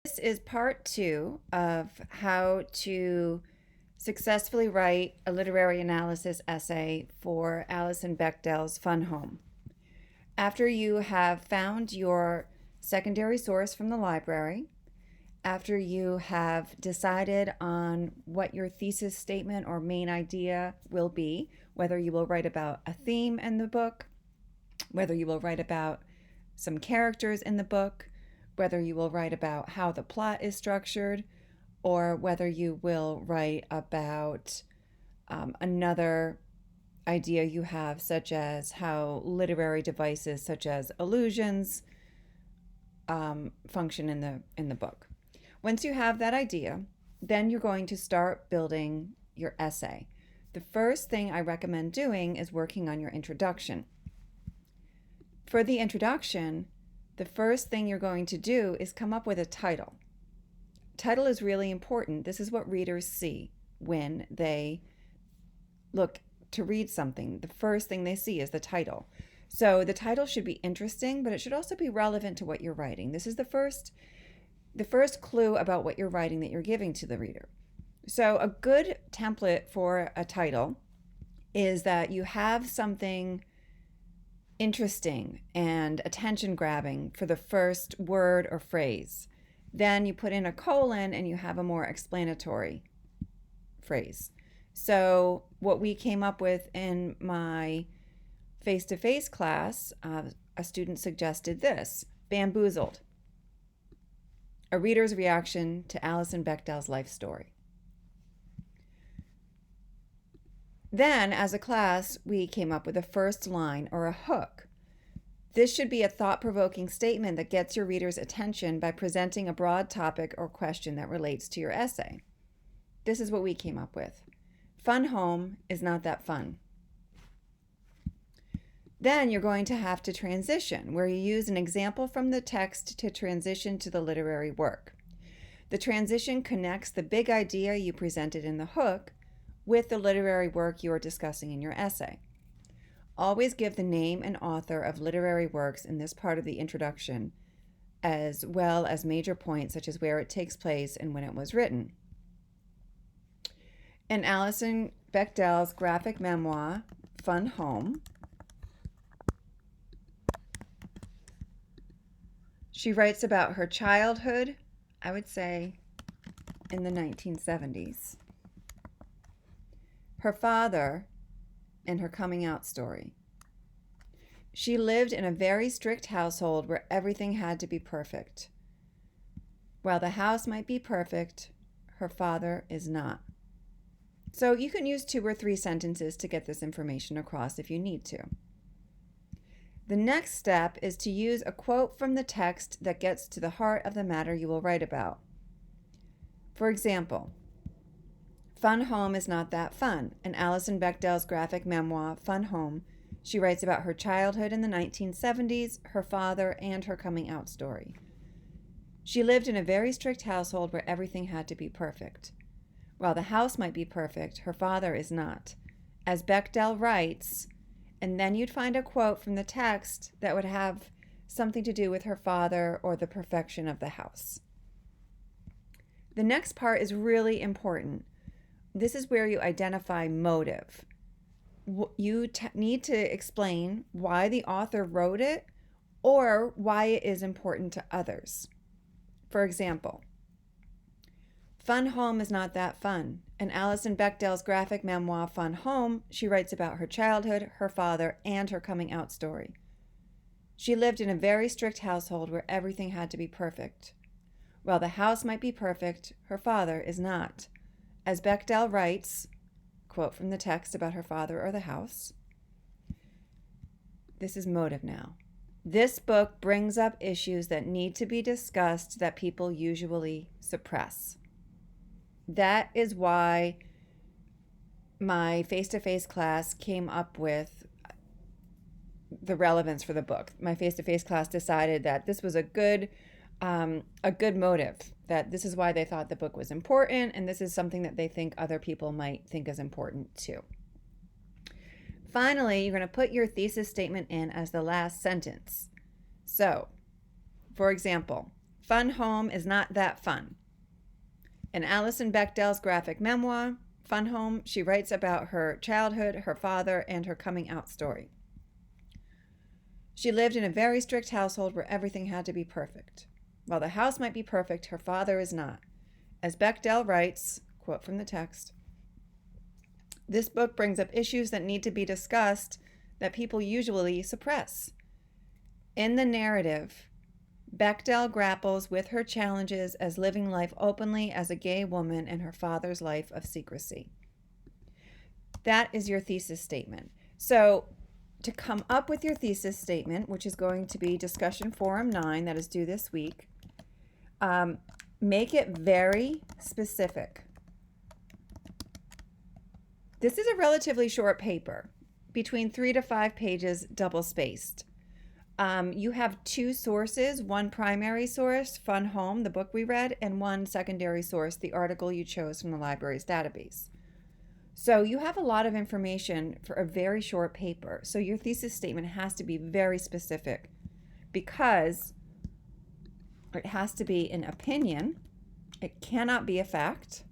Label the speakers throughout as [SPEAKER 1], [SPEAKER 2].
[SPEAKER 1] This is part two of how to successfully write a literary analysis essay for Alison Bechdel's Fun Home. After you have found your secondary source from the library, after you have decided on what your thesis statement or main idea will be, whether you will write about a theme in the book, whether you will write about some characters in the book, whether you will write about how the plot is structured, or whether you will write about another idea you have, such as how literary devices such as allusions function in the book. Once you have that idea, then you're going to start building your essay. The first thing I recommend doing is working on your introduction. For the introduction, the first thing you're going to do is come up with a title. Title is really important. This is what readers see when they look to read something. The first thing they see is the title. So the title should be interesting, but it should also be relevant to what you're writing. This is the first clue about what you're writing that you're giving to the reader. So a good template for a title is that you have something interesting and attention grabbing for the first word or phrase. Then you put in a colon and you have a more explanatory phrase. So what we came up with in my face-to-face class, a student suggested this: bamboozled, a reader's reaction to Alison Bechdel's life story. Then, as a class, we came up with a first line or a hook. This should be a thought-provoking statement that gets your reader's attention by presenting a broad topic or question that relates to your essay. This is what we came up with. Fun home is not that fun. Then you're going to have to transition, where you use an example from the text to transition to the literary work. The transition connects the big idea you presented in the hook with the literary work you are discussing in your essay. Always give the name and author of literary works in this part of the introduction, as well as major points such as where it takes place and when it was written. In Alison Bechdel's graphic memoir, Fun Home, she writes about her childhood, I would say, in the 1970s. Her father, and her coming out story. She lived in a very strict household where everything had to be perfect. While the house might be perfect, her father is not. So you can use 2 or 3 sentences to get this information across if you need to. The next step is to use a quote from the text that gets to the heart of the matter you will write about. For example, Fun Home is not that fun. In Alison Bechdel's graphic memoir, Fun Home, she writes about her childhood in the 1970s, her father, and her coming out story. She lived in a very strict household where everything had to be perfect. While the house might be perfect, her father is not. As Bechdel writes, and then you'd find a quote from the text that would have something to do with her father or the perfection of the house. The next part is really important. This is where you identify motive. You need to explain why the author wrote it or why it is important to others. For example, Fun Home is not that fun. In Alison Bechdel's graphic memoir, Fun Home, she writes about her childhood, her father, and her coming out story. She lived in a very strict household where everything had to be perfect. While the house might be perfect, her father is not. As Bechdel writes, quote from the text about her father or the house. This is motive now. This book brings up issues that need to be discussed that people usually suppress. That is why my face-to-face class came up with the relevance for the book. My face-to-face class decided that this was a good motive, that this is why they thought the book was important, and this is something that they think other people might think is important too. Finally, you're going to put your thesis statement in as the last sentence. So, for example, Fun Home is not that fun. In Alison Bechdel's graphic memoir, Fun Home, she writes about her childhood, her father, and her coming out story. She lived in a very strict household where everything had to be perfect. While the house might be perfect, her father is not. As Bechdel writes, quote from the text, "This book brings up issues that need to be discussed that people usually suppress. In the narrative, Bechdel grapples with her challenges as living life openly as a gay woman and her father's life of secrecy." That is your thesis statement. So to come up with your thesis statement, which is going to be discussion forum 9 that is due this week, make it very specific. This is a relatively short paper, between 3 to 5 pages, double spaced. You have 2 sources, one primary source, Fun Home, the book we read, and one secondary source, the article you chose from the library's database. So you have a lot of information for a very short paper. So your thesis statement has to be very specific because it has to be an opinion. It cannot be a fact.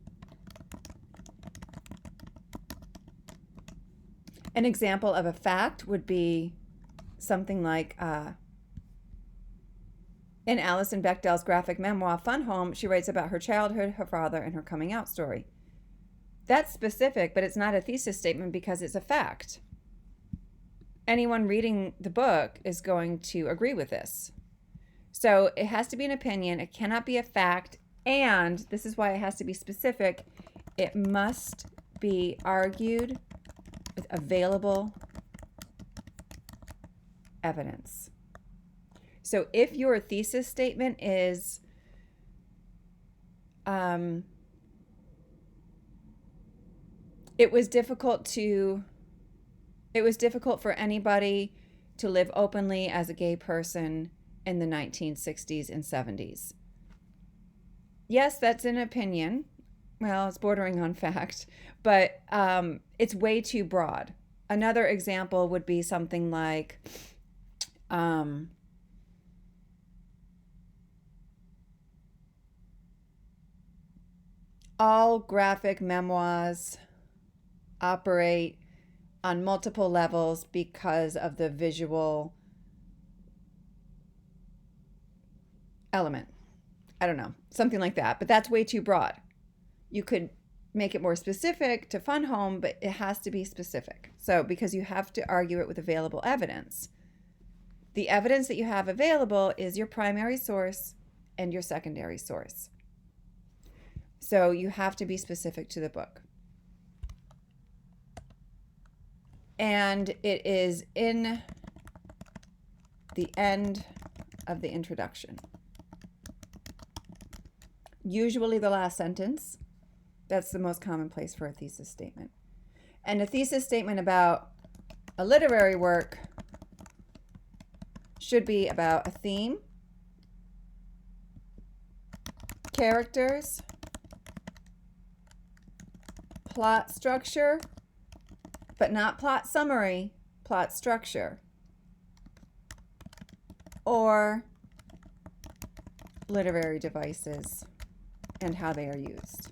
[SPEAKER 1] An example of a fact would be something like, in Alison Bechdel's graphic memoir, Fun Home, she writes about her childhood, her father, and her coming out story. That's specific, but it's not a thesis statement because it's a fact. Anyone reading the book is going to agree with this. So it has to be an opinion. It cannot be a fact. And this is why it has to be specific. It must be argued with available evidence. So if your thesis statement is it was difficult for anybody to live openly as a gay person in the 1960s and 70s. Yes, that's an opinion. Well, it's bordering on fact, but it's way too broad. Another example would be something like all graphic memoirs operate on multiple levels because of the visual element. I don't know, something like that, but that's way too broad. You could make it more specific to Fun Home, but it has to be specific. So because you have to argue it with available evidence. The evidence that you have available is your primary source and your secondary source. So you have to be specific to the book. And it is in the end of the introduction. Usually the last sentence. That's the most common place for a thesis statement. And a thesis statement about a literary work should be about a theme, characters, plot structure, but not plot summary, plot structure, or literary devices and how they are used.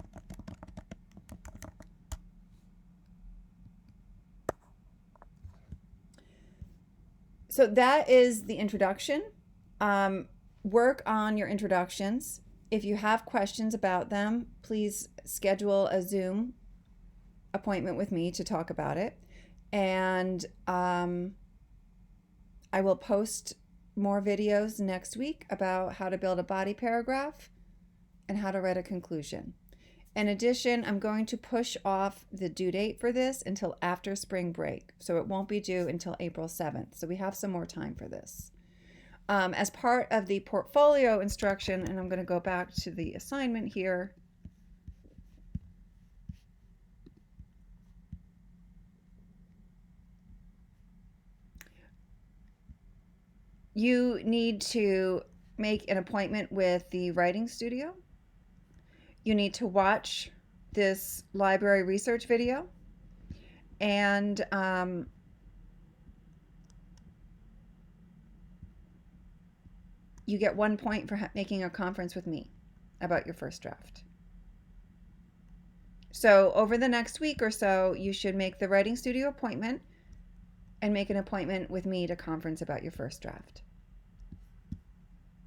[SPEAKER 1] So that is the introduction. Work on your introductions. If you have questions about them, please schedule a Zoom appointment with me to talk about it. And I will post more videos next week about how to build a body paragraph and how to write a conclusion. In addition, I'm going to push off the due date for this until after spring break. So it won't be due until April 7th. So we have some more time for this. As part of the portfolio instruction, and I'm going to go back to the assignment here. You need to make an appointment with the writing studio. You need to watch this library research video, and you get 1 point for making a conference with me about your first draft. So over the next week or so, you should make the writing studio appointment and make an appointment with me to conference about your first draft.